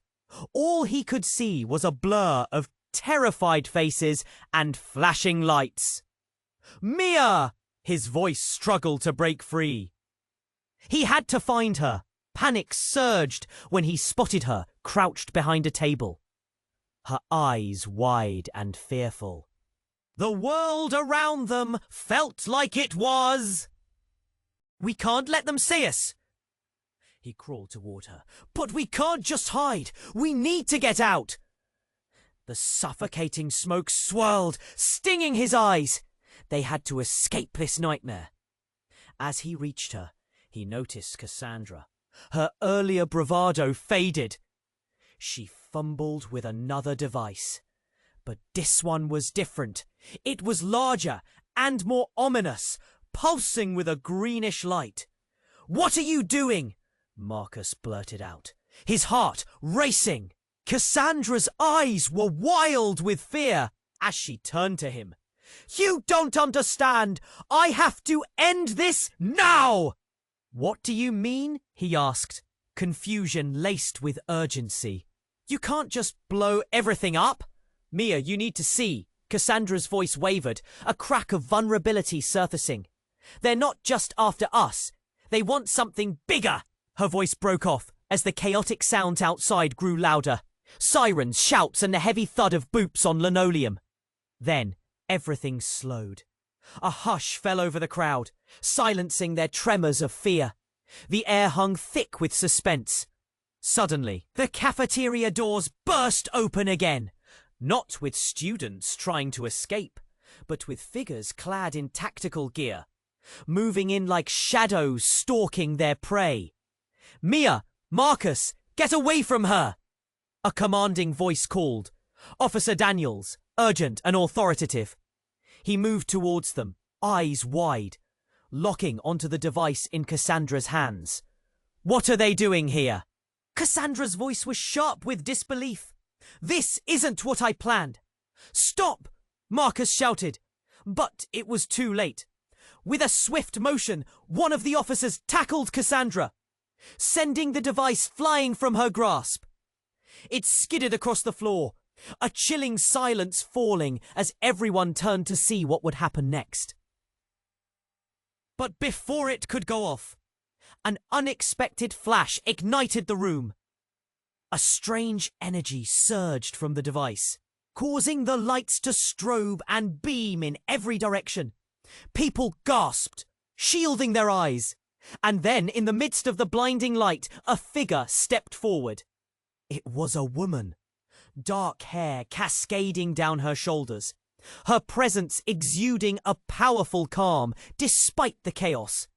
all he could see was a blur of terrified faces and flashing lights. "Mia!" His voice struggled to break free. He had to find her. Panic surged when he spotted her crouched behind a table, her eyes wide and fearful. The world around them felt like it was. "We can't let them see us." He crawled toward her. "But we can't just hide. We need to get out." The suffocating smoke swirled, stinging his eyes. They had to escape this nightmare. As he reached her, he noticed Cassandra. Her earlier bravado faded. She fumbled with another device. But this one was different. It was larger and more ominous, pulsing with a greenish light. "What are you doing?" Marcus blurted out, his heart racing. Cassandra's eyes were wild with fear as she turned to him. "You don't understand! I have to end this now!" "What do you mean?" he asked, confusion laced with urgency. "You can't just blow everything up." "Mia, you need to see." Cassandra's voice wavered, a crack of vulnerability surfacing. "They're not just after us. They want something bigger." Her voice broke off as the chaotic sounds outside grew louder. Sirens, shouts, and the heavy thud of boots on linoleum. Then everything slowed. A hush fell over the crowd, silencing their tremors of fear. The air hung thick with suspense. Suddenly, the cafeteria doors burst open again, not with students trying to escape, but with figures clad in tactical gear, moving in like shadows stalking their prey. "Mia! Marcus! Get away from her!" A commanding voice called. Officer Daniels, urgent and authoritative. He moved towards them, eyes wide, locking onto the device in Cassandra's hands. "What are they doing here?" Cassandra's voice was sharp with disbelief. "This isn't what I planned." "Stop!" Marcus shouted. But it was too late. With a swift motion, one of the officers tackled Cassandra, sending the device flying from her grasp. It skidded across the floor, a chilling silence falling as everyone turned to see what would happen next. But before it could go off, an unexpected flash ignited the room. A strange energy surged from the device, causing the lights to strobe and beam in every direction. People gasped, shielding their eyes. And then, in the midst of the blinding light, a figure stepped forward. It was a woman, dark hair cascading down her shoulders, her presence exuding a powerful calm despite the chaos.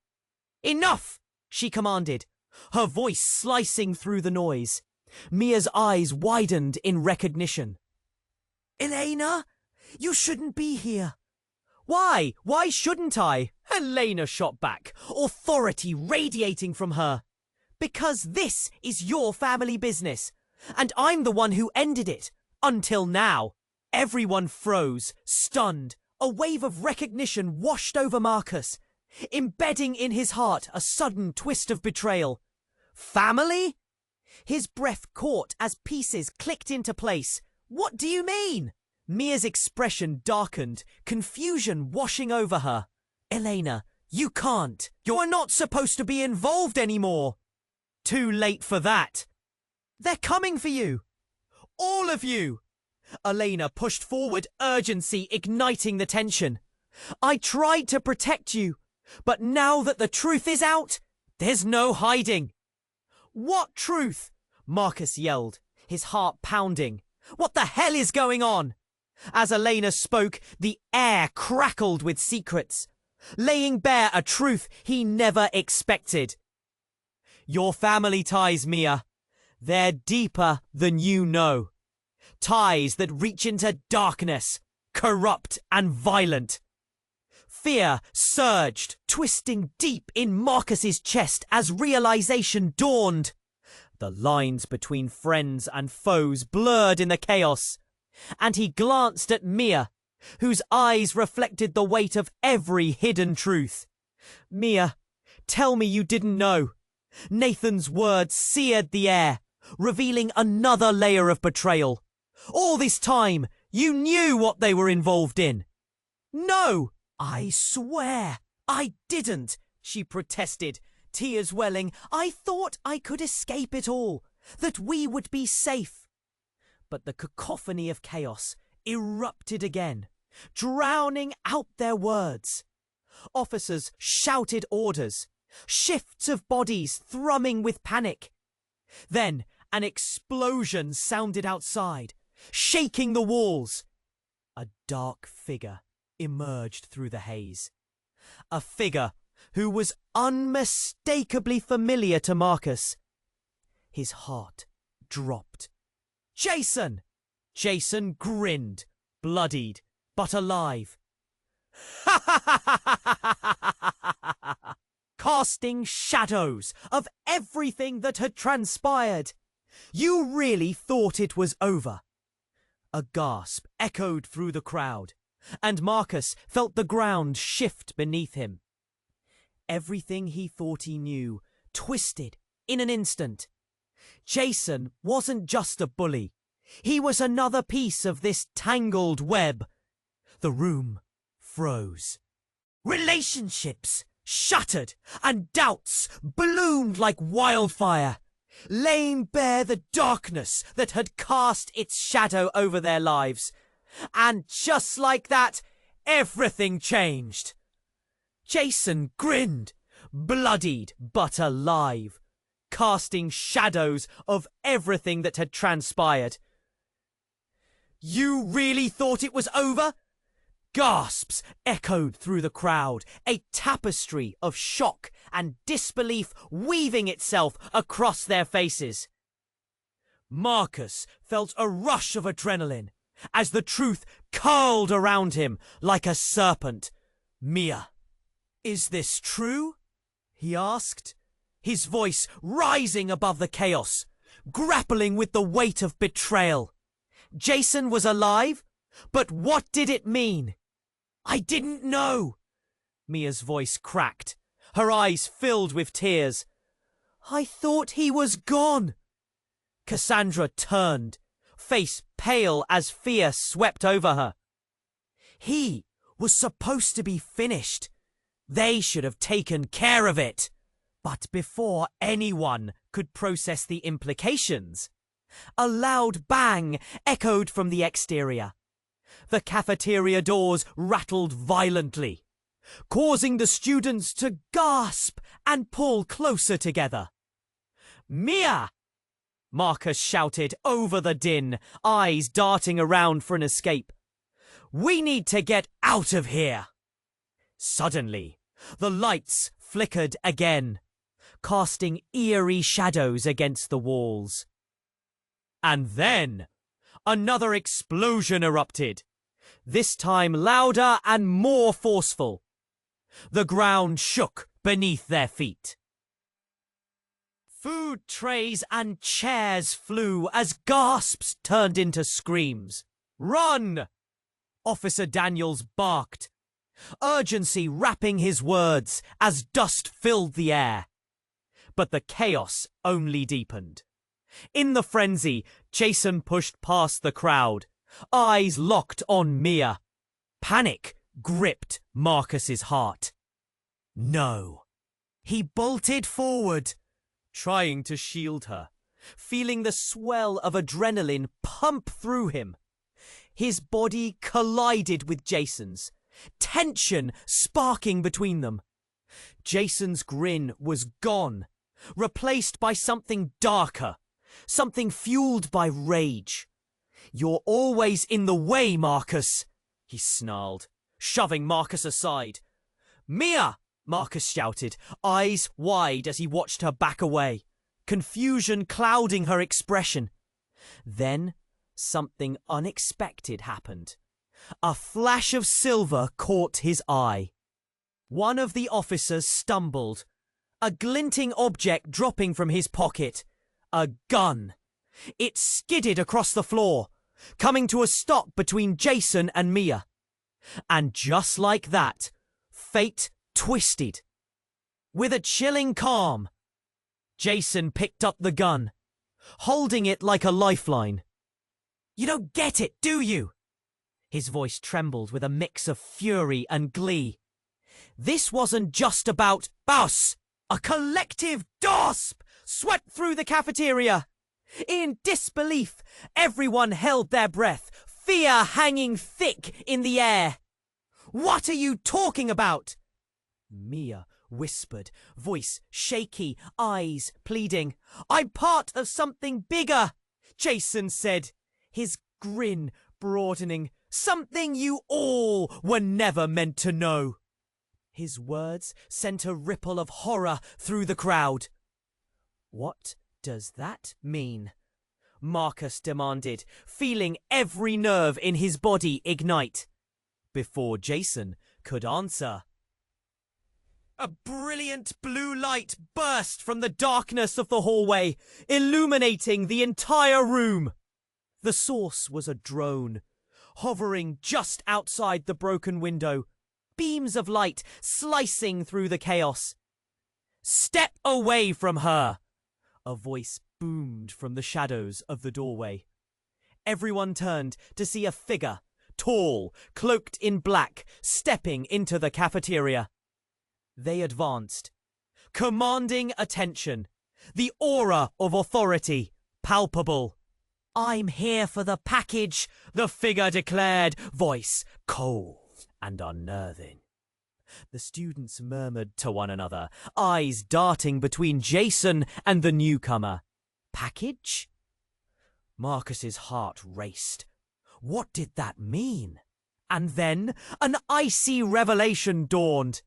"Enough!" she commanded, her voice slicing through the noise. Mia's eyes widened in recognition. "Elena, you shouldn't be here." "Why? Why shouldn't I?" Elena shot back, authority radiating from her. "Because this is your family business, and I'm the one who ended it, until now." Everyone froze, stunned. A wave of recognition washed over Marcus, embedding in his heart a sudden twist of betrayal. "Family?" His breath caught as pieces clicked into place. "What do you mean?" Mia's expression darkened, confusion washing over her. "Elena, you can't. You're not supposed to be involved anymore." "Too late for that." "They're coming for you. All of you." Elena pushed forward, urgency igniting the tension. "I tried to protect you, but now that the truth is out, there's no hiding." "What truth?" Marcus yelled, his heart pounding. "What the hell is going on?" As Elena spoke, the air crackled with secrets, laying bare a truth he never expected. "Your family ties, Mia. They're deeper than you know. Ties that reach into darkness, corrupt and violent." Fear surged, twisting deep in Marcus's chest as realization dawned. The lines between friends and foes blurred in the chaos, and he glanced at Mia, whose eyes reflected the weight of every hidden truth. "Mia, tell me you didn't know." Nathan's words seared the air, revealing another layer of betrayal. "All this time, you knew what they were involved in." "No, I swear I didn't," she protested, tears welling. "I thought I could escape it all, that we would be safe." But the cacophony of chaos erupted again, drowning out their words. Officers shouted orders, shifts of bodies thrumming with panic. Then an explosion sounded outside, shaking the walls. A dark figure emerged through the haze. A figure who was unmistakably familiar to Marcus. His heart dropped. "Jason!" Jason grinned, bloodied, but alive. Casting shadows of everything that had transpired. "You really thought it was over?" A gasp echoed through the crowd, and Marcus felt the ground shift beneath him. Everything he thought he knew twisted in an instant. Jason wasn't just a bully. He was another piece of this tangled web. The room froze. Relationships shuttered, and doubts bloomed like wildfire, laying bare the darkness that had cast its shadow over their lives. And just like that, everything changed. Jason grinned, bloodied but alive. casting shadows of everything that had transpired. "You really thought it was over?" Gasps echoed through the crowd, a tapestry of shock and disbelief weaving itself across their faces. Marcus felt a rush of adrenaline as the truth curled around him like a serpent. "Mia, is this true?" he asked, his voice rising above the chaos, grappling with the weight of betrayal. Jason was alive, but what did it mean? "I didn't know." Mia's voice cracked, her eyes filled with tears. "I thought he was gone." Cassandra turned, face pale as fear swept over her. He was supposed to be finished. They should have taken care of it. But before anyone could process the implications, a loud bang echoed from the exterior. The cafeteria doors rattled violently, causing the students to gasp and pull closer together. "Mia!" Marcus shouted over the din, eyes darting around for an escape. "We need to get out of here!" Suddenly, the lights flickered again, casting eerie shadows against the walls. And then, another explosion erupted, this time louder and more forceful. The ground shook beneath their feet. Food trays and chairs flew as gasps turned into screams. "Run!" Officer Daniels barked, urgency wrapping his words as dust filled the air. But the chaos only deepened. In the frenzy, Jason pushed past the crowd, eyes locked on Mia. Panic gripped Marcus's heart. No. He bolted forward, trying to shield her, feeling the swell of adrenaline pump through him. His body collided with Jason's, tension sparking between them. Jason's grin was gone, replaced by something darker, something fueled by rage. "You're always in the way, Marcus," he snarled, shoving Marcus aside. "Mia!" Marcus shouted, eyes wide as he watched her back away, confusion clouding her expression. Then something unexpected happened. A flash of silver caught his eye. One of the officers stumbled, a glinting object dropping from his pocket. A gun. It skidded across the floor, coming to a stop between Jason and Mia. And just like that, fate twisted. With a chilling calm, Jason picked up the gun, holding it like a lifeline. "You don't get it, do you?" His voice trembled with a mix of fury and glee. This wasn't just about us. A collective gasp swept through the cafeteria. In disbelief, everyone held their breath, fear hanging thick in the air. "What are you talking about?" Mia whispered, voice shaky, eyes pleading. "I'm part of something bigger," Jason said, his grin broadening. "Something you all were never meant to know." His words sent a ripple of horror through the crowd. "What does that mean?" Marcus demanded, feeling every nerve in his body ignite. Before Jason could answer, a brilliant blue light burst from the darkness of the hallway, illuminating the entire room. The source was a drone, hovering just outside the broken window, beams of light slicing through the chaos. "Step away from her!" A voice boomed from the shadows of the doorway. Everyone turned to see a figure, tall, cloaked in black, stepping into the cafeteria. They advanced, commanding attention, the aura of authority palpable. "I'm here for the package," the figure declared, voice cold and unnerving. The students murmured to one another, eyes darting between Jason and the newcomer. Package? Marcus's heart raced. What did that mean? And then an icy revelation dawned.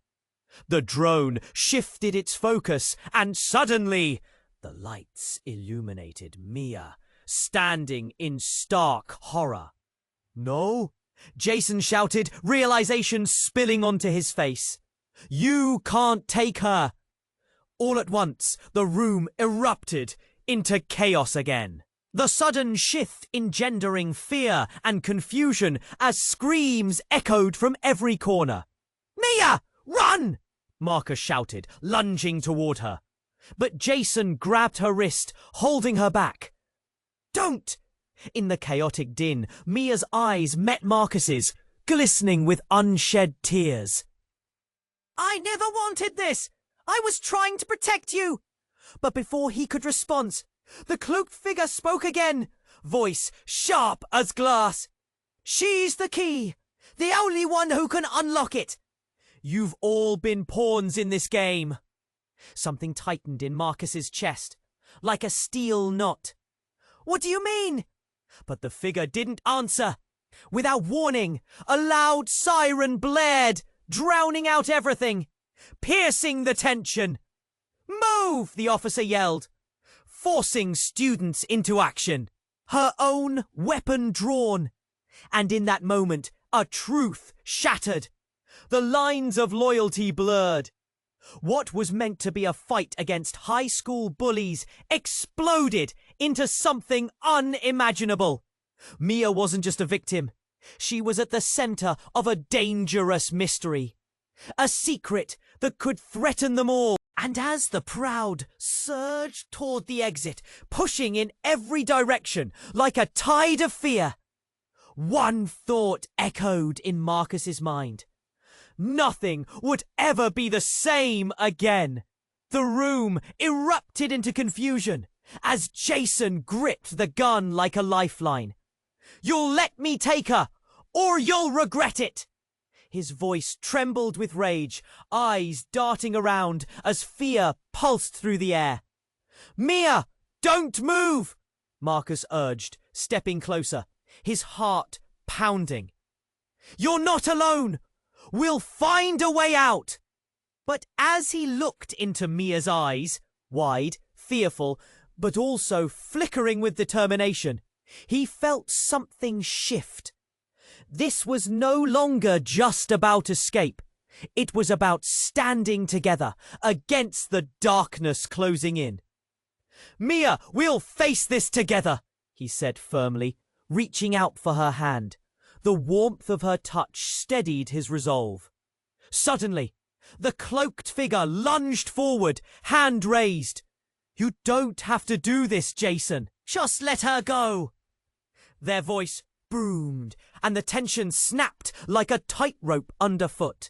The drone shifted its focus, and suddenly the lights illuminated Mia, standing in stark horror. No, Jason shouted, realization spilling onto his face. You can't take her! All at once, the room erupted into chaos again. The sudden shift engendering fear and confusion as screams echoed from every corner. Mia, run! Marcus shouted, lunging toward her. But Jason grabbed her wrist, holding her back. Don't! In the chaotic din, Mia's eyes met Marcus's, glistening with unshed tears. I never wanted this! I was trying to protect you! But before he could respond, the cloaked figure spoke again, voice sharp as glass. She's the key, the only one who can unlock it. You've all been pawns in this game. Something tightened in Marcus's chest, like a steel knot. What do you mean? But the figure didn't answer. Without warning, a loud siren blared, drowning out everything, piercing the tension. Move, the officer yelled, forcing students into action, her own weapon drawn. And in that moment, a truth shattered. The lines of loyalty blurred. What was meant to be a fight against high school bullies exploded into something unimaginable. Mia wasn't just a victim. She was at the center of a dangerous mystery. A secret that could threaten them all. And as the crowd surged toward the exit, pushing in every direction like a tide of fear, one thought echoed in Marcus's mind. Nothing would ever be the same again. The room erupted into confusion as Jason gripped the gun like a lifeline. You'll let me take her, or you'll regret it! His voice trembled with rage, eyes darting around as fear pulsed through the air. Mia, don't move! Marcus urged, stepping closer, his heart pounding. You're not alone! We'll find a way out! But as he looked into Mia's eyes, wide, fearful, but also flickering with determination, he felt something shift. This was no longer just about escape. It was about standing together against the darkness closing in. Mia, we'll face this together, he said firmly, reaching out for her hand. The warmth of her touch steadied his resolve. Suddenly, the cloaked figure lunged forward, hand raised. You don't have to do this, Jason. Just let her go. Their voice boomed, and the tension snapped like a tightrope underfoot.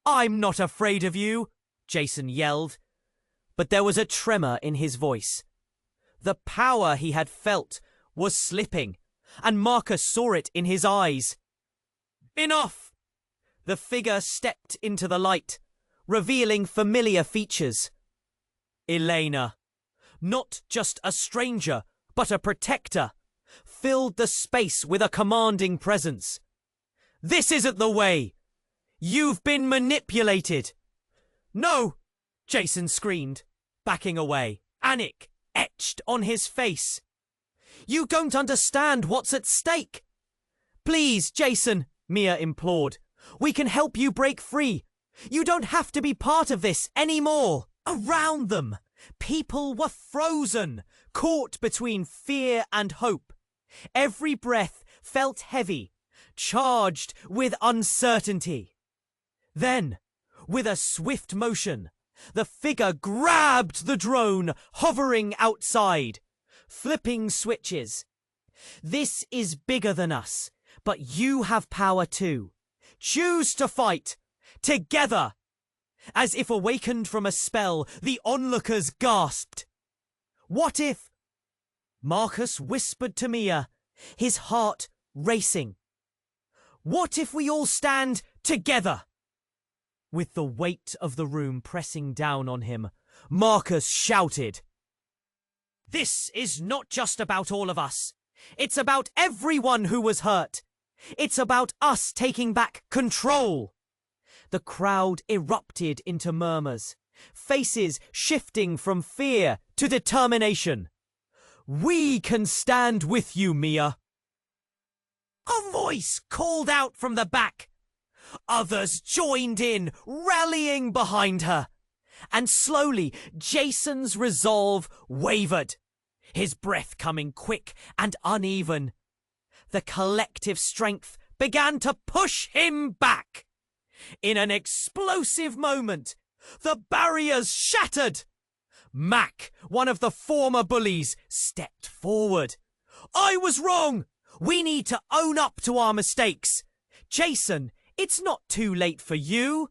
I'm not afraid of you, Jason yelled. But there was a tremor in his voice. The power he had felt was slipping, and Marcus saw it in his eyes. Enough! The figure stepped into the light, revealing familiar features. Elena, not just a stranger, but a protector, filled the space with a commanding presence. This isn't the way! You've been manipulated! No! Jason screamed, backing away, panic etched on his face. You don't understand what's at stake. Please, Jason, Mia implored. We can help you break free. You don't have to be part of this anymore. Around them, people were frozen, caught between fear and hope. Every breath felt heavy, charged with uncertainty. Then, with a swift motion, the figure grabbed the drone hovering outside, flipping switches. This is bigger than us, but you have power too. Choose to fight, together. As if awakened from a spell, the onlookers gasped. What if... Marcus whispered to Mia, his heart racing. What if we all stand together? With the weight of the room pressing down on him, Marcus shouted, "This is not just about all of us. It's about everyone who was hurt. It's about us taking back control." The crowd erupted into murmurs, faces shifting from fear to determination. "We can stand with you, Mia." A voice called out from the back. Others joined in, rallying behind her. And slowly, Jason's resolve wavered, his breath coming quick and uneven. The collective strength began to push him back. In an explosive moment, the barriers shattered. Mac, one of the former bullies, stepped forward. "I was wrong! We need to own up to our mistakes. Jason, it's not too late for you."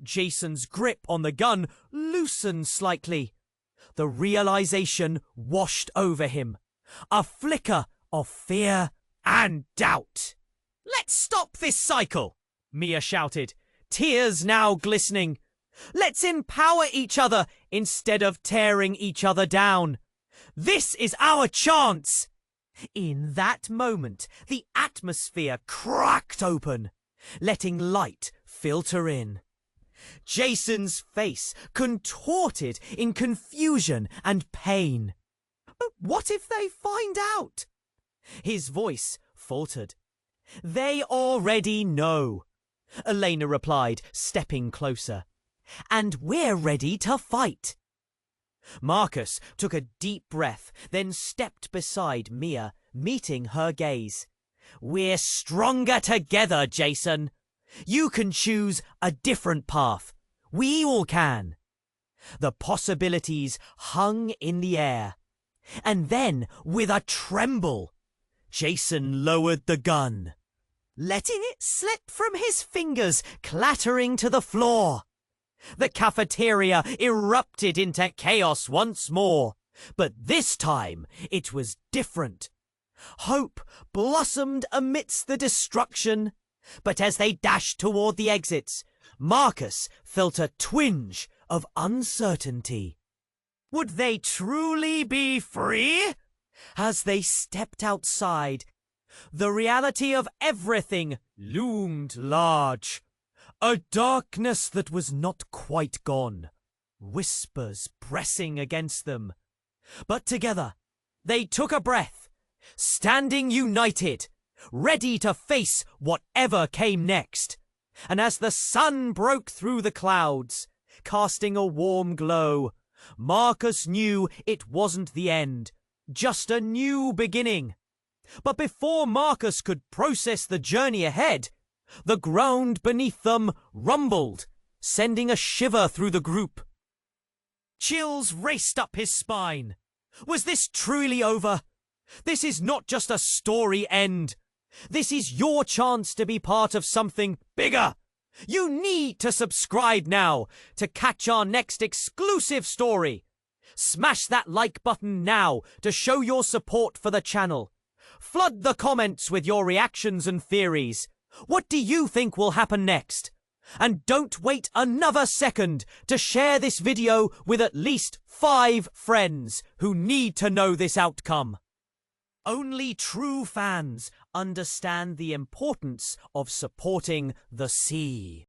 Jason's grip on the gun loosened slightly. The realization washed over him. A flicker of fear and doubt. "Let's stop this cycle," Mia shouted, tears now glistening. "Let's empower each other instead of tearing each other down. This is our chance." In that moment, the atmosphere cracked open, letting light filter in. Jason's face contorted in confusion and pain. "But what if they find out?" His voice faltered. "They already know," Elena replied, stepping closer. "And we're ready to fight." Marcus took a deep breath, then stepped beside Mia, meeting her gaze. "We're stronger together, Jason. You can choose a different path. We all can." The possibilities hung in the air. And then, with a tremble, Jason lowered the gun, letting it slip from his fingers, clattering to the floor. The cafeteria erupted into chaos once more, but this time it was different. Hope blossomed amidst the destruction, but as they dashed toward the exits, Marcus felt a twinge of uncertainty. Would they truly be free? As they stepped outside, the reality of everything loomed large. A darkness that was not quite gone, whispers pressing against them. But together, they took a breath, standing united, ready to face whatever came next. And as the sun broke through the clouds, casting a warm glow, Marcus knew it wasn't the end, just a new beginning. But before Marcus could process the journey ahead, the ground beneath them rumbled, sending a shiver through the group. Chills raced up his spine. Was this truly over? This is not just a story end. This is your chance to be part of something bigger. You need to subscribe now to catch our next exclusive story. Smash that like button now to show your support for the channel. Flood the comments with your reactions and theories. What do you think will happen next? And don't wait another second to share this video with at least 5 friends who need to know this outcome. Only true fans understand the importance of supporting the sea.